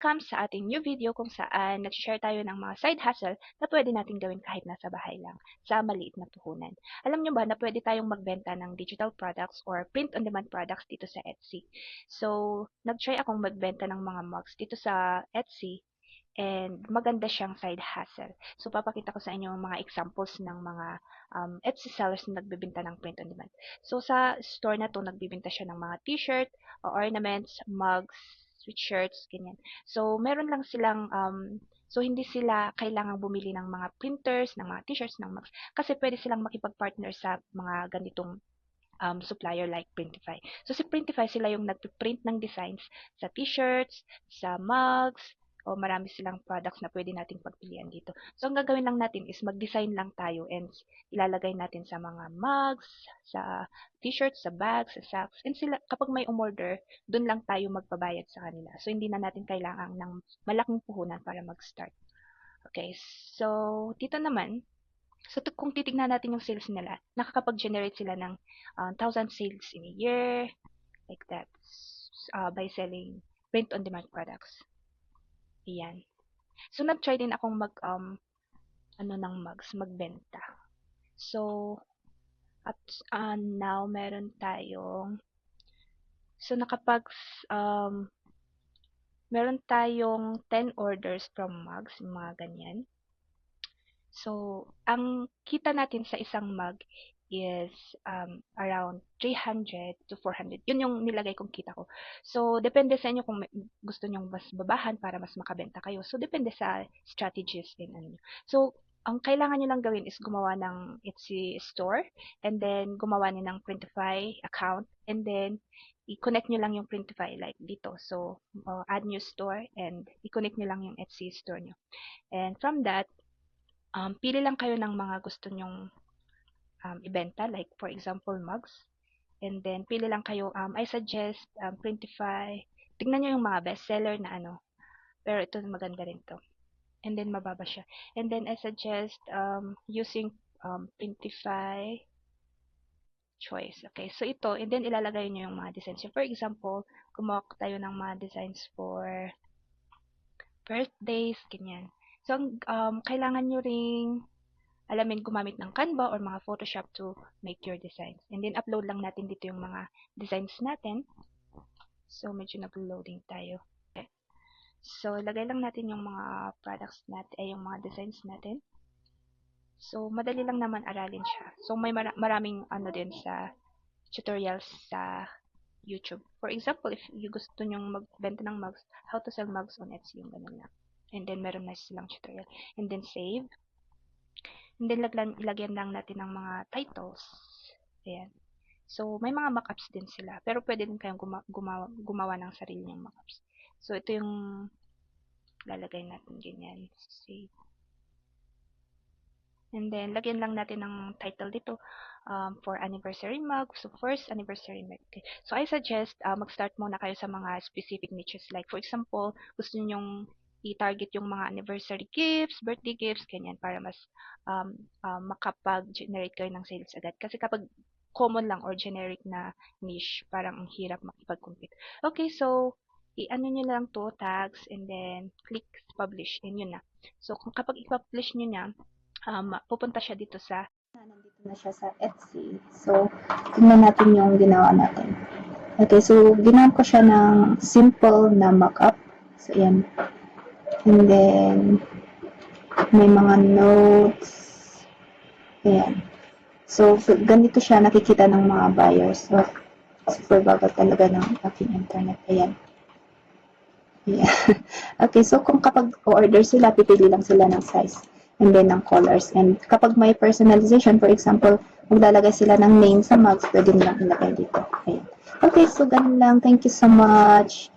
Welcome sa ating new video kung saan nag-share tayo ng mga side hustle na pwede natin gawin kahit nasa bahay lang sa maliit na puhunan. Alam nyo ba na pwede tayong magbenta ng digital products or print-on-demand products dito sa Etsy? So, nag-try akong magbenta ng mga mugs dito sa Etsy and maganda siyang side hustle. So, papakita ko sa inyo mga examples ng mga Etsy sellers na nagbebenta ng print-on-demand. So, sa store na to, nagbebenta siya ng mga t-shirt, ornaments, mugs, sweatshirts, ganyan. So, meron lang silang, so hindi sila kailangang bumili ng mga printers, ng mga t-shirts, ng mugs, kasi pwede silang makipag-partner sa mga ganitong supplier like Printify. So, si Printify sila yung nagpiprint ng designs sa t-shirts, sa mugs, o marami silang products na pwede nating pagpilian dito. So, ang gagawin lang natin is mag-design lang tayo and ilalagay natin sa mga mugs, sa t-shirts, sa bags, sa sacks. And sila, kapag may umorder, dun lang tayo magbabayad sa kanila. So, hindi na natin kailangan ng malaking puhunan para mag-start. Okay, so dito naman, so kung titignan natin yung sales nila, nakakapag-generate sila ng 1,000 sales in a year, like that, by selling print-on-demand products. Ayan. So, nag-try din akong ng mugs, magbenta. So, at now, meron tayong, so, meron tayong 10 orders from mugs, mga ganyan. So, ang kita natin sa isang mug is around 300 to 400. Yun yung nilagay kong kita ko. So, depende sa inyo kung gusto nyong mas babahan para mas makabenta kayo. So, depende sa strategies din. So, ang kailangan nyo lang gawin is gumawa ng Etsy store and then gumawa nyo ng Printify account and then i-connect nyo lang yung Printify like dito. So, add new store and i-connect nyo lang yung Etsy store nyo. And from that, pili lang kayo ng mga gusto nyong ibenta, like for example, mugs. And then, pili lang kayo, I suggest Printify. Tingnan nyo yung mga bestseller na pero ito maganda rin to. And then, mababa siya. And then, I suggest using Printify choice. Okay, so ito, and then ilalagay nyo yung mga designs. So, for example, gumawa tayo ng mga designs for birthdays, ganyan. So, kailangan nyo ring alamin gumamit ng Canva or mga Photoshop to make your designs. And then, upload lang natin dito yung mga designs natin. So, medyo nag-loading tayo. Okay. So, lagay lang natin yung mga products natin, yung mga designs natin. So, madali lang naman aralin siya. So, may maraming din sa tutorials sa YouTube. For example, if you gusto nyong magbenta ng mugs, how to sell mugs on Etsy, yung ganun lang. And then, meron na silang tutorial. And then, save. And then, ilagyan lang natin ng mga titles. Ayan. So, may mga mockups din sila. Pero, pwede din kayong gumawa ng sarili niyong mockups. So, ito yung lalagay natin ganyan. Save. And then, lagyan lang natin ng title dito for anniversary mug. So, first anniversary mug. Okay. So, I suggest mag-start muna kayo sa mga specific niches. Like, for example, gusto ninyong i-target yung mga anniversary gifts, birthday gifts, ganyan, para mas makapag-generate kayo ng sales agad. Kasi kapag common lang or generic na niche, parang ang hirap makipag-compete. Okay, so, i-ano nyo lang to, tags, and then click publish, and yun na. So, kapag i-publish nyo na, pupunta siya dito sa nandito na siya sa Etsy. So, tingnan natin yung ginawa natin. Okay, so, ginawa ko siya ng simple na mock-up. So, yan. And then, may mga notes. Ayan. So, ganito siya nakikita ng mga buyers. So, super bagal talaga ng aking internet. Ayan. Ayan. Okay, so kung kapag order sila, pipili lang sila ng size and then ng colors. And kapag may personalization, for example, maglalagay sila ng name sa mugs, pwede nilang ilagay dito. Ayan. Okay, so ganun lang. Thank you so much.